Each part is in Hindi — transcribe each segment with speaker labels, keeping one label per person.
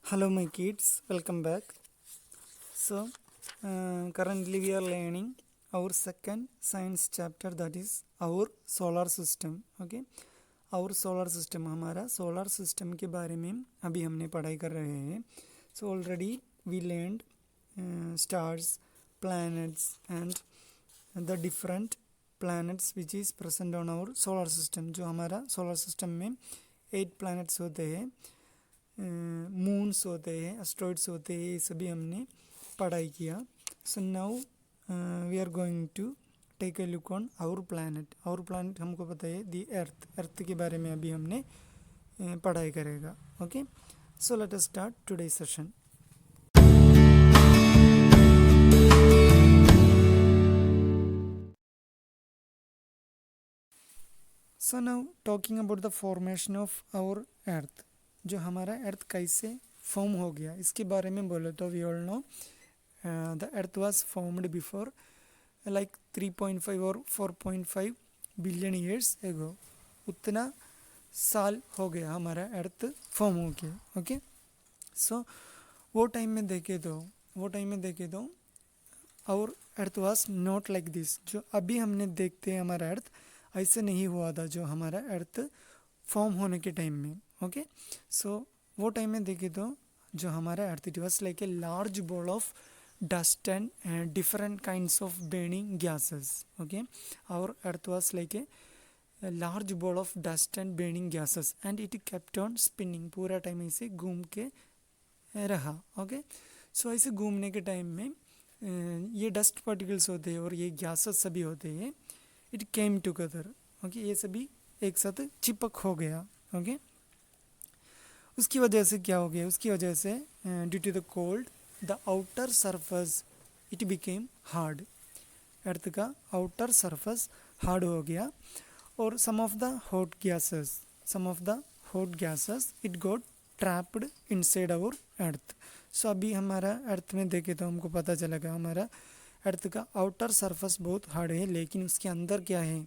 Speaker 1: Hello, my kids. Welcome back. So, currently we are learning our second science chapter, that is our solar system. Okay, our solar system, हमारा solar system के बारे में अभी हमने पढ़ाई कर रहे हैं. So already we learned stars, planets, and the different planets which is present on our solar system. जो हमारा solar system में 8 planets होते हैं, मून्स होते हैं, एस्ट्रॉइड्स होते हैं, ये सभी हमने पढ़ाई किया. So now we are going to take a look on our planet हमको पता है दी अर्थ के बारे में अभी हमने पढ़ाई करेगा. Okay, so let us start today session. So now talking about the formation of our earth. जो हमारा अर्थ कैसे फॉर्म हो गया इसके बारे में बोले तो we all know the earth was formed before like 3.5 और 4.5 बिलियन ईयर्स एगो. उतना साल हो गया हमारा अर्थ फॉर्म हो गया. ओके, सो वो टाइम में देखे तो और अर्थ वाज नॉट लाइक दिस. जो अभी हमने देखते हैं हमारा अर्थ ऐसे नहीं हुआ था जो हमारा अर्थ फॉर्म होने के टाइम में. ओके, सो वो टाइम में देखे तो जो हमारा earth it was like a large ball of dust and different kinds of burning gases. Okay, our earth was like a large ball of dust and burning gases and it kept on spinning. पूरा टाइम ऐसे घूम के रहा. ओके, सो ऐसे घूमने के टाइम में ये डस्ट पार्टिकल्स होते हैं और ये गैसेस सभी होते हैं, इट केम टुगेदर. ओके, ये सभी एक साथ चिपक हो गया. ओके, उसकी वजह से क्या हो गया, उसकी वजह से due to the cold the outer surface it became hard. Earth का outer surface hard हो गया और some of the hot gases it got trapped inside our earth. so अभी हमारा अर्थ में देखे तो हमको पता चलेगा हमारा अर्थ का outer surface बहुत हार्ड है, लेकिन उसके अंदर क्या है,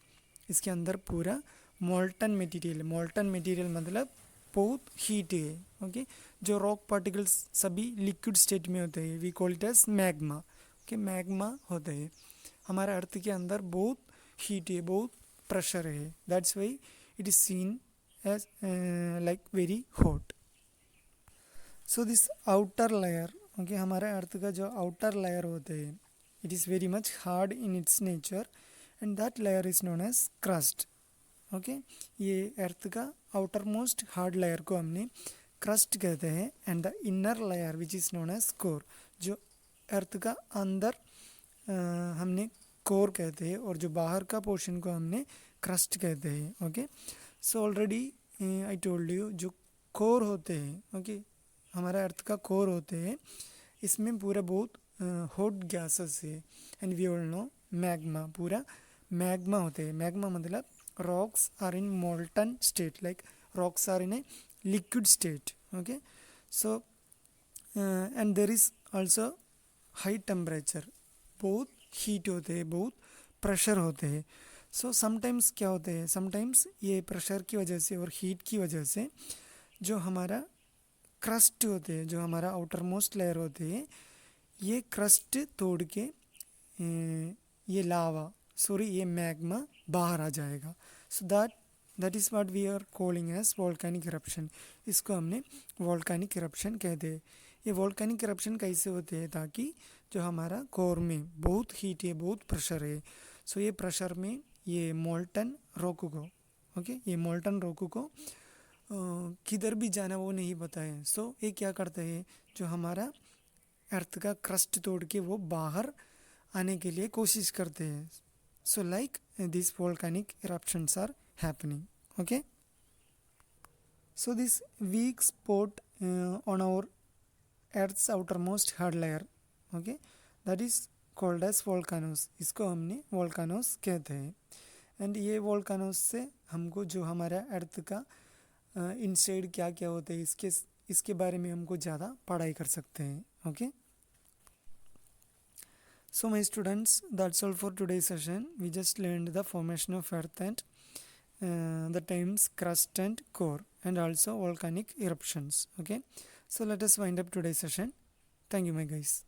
Speaker 1: इसके अंदर पूरा मोल्टन मटेरियल मतलब बहुत हीट है. ओके, जो रॉक पार्टिकल्स सभी लिक्विड स्टेट में होते हैं, we call it as magma. Okay, magma होते हैं. हमारे अर्थ के अंदर बहुत हीट है, बहुत प्रेशर है, that's why it is seen as like very hot. So this outer layer, okay, हमारे अर्थ का जो आउटर लेयर होते हैं it is very much hard in its nature and that layer is known as crust. Okay, ये अर्थ का आउटर मोस्ट हार्ड लेयर को हमने क्रस्ट कहते हैं and the inner layer which is known as core. जो अर्थ का अंदर हमने कोर कहते हैं और जो बाहर का पोर्शन को हमने क्रस्ट कहते हैं. Okay, so already I told you जो कोर होते हैं, ओके, हमारा अर्थ का कोर होते हैं, इसमें पूरा बहुत हॉट गैसेस है and we all know magma, पूरा मैग्मा होते हैं. मैग्मा मतलब rocks are in molten state, like rocks are in a liquid state. Okay, so and there is also high temperature, बहुत हीट होते हैं, बहुत प्रेशर होते हैं. सो समटाइम्स क्या होते हैं, समटाइम्स ये प्रेशर की वजह से और हीट की वजह से जो हमारा क्रस्ट होते हैं, जो हमारा आउटर मोस्ट लेयर होते हैं, ये क्रस्ट तोड़ के ये लावा ये मैग्मा बाहर आ जाएगा. So that is what we are calling as volcanic eruption. इसको हमने वोल्केनिक इरप्शन कहते हैं. ये वोल्केनिक इरप्शन कैसे होते हैं, ताकि जो हमारा कोर में बहुत हीट है, बहुत प्रेशर है, सो ये प्रेशर में ये मोल्टन रॉक को, ओके, ये मोल्टन रॉक को किधर भी जाना वो नहीं बताए. सो ये क्या करता है, जो हमारा अर्थ का क्रस्ट तोड़ के वो बाहर आने के लिए कोशिश करते हैं. So like these volcanic eruptions are happening. Okay, so this weak spot on our earth's outermost hard layer, okay, that is called as volcanoes. इसको हमने volcanoes कहते हैं. एंड ये volcanoes से हमको जो हमारा अर्थ का इनसाइड क्या क्या होता है इसके बारे में हमको ज़्यादा पढ़ाई कर सकते हैं. Okay, so my students, that's all for today's session. We just learned the formation of earth and the terms crust and core and also volcanic eruptions. Okay, So let us wind up today's session. Thank you, my guys.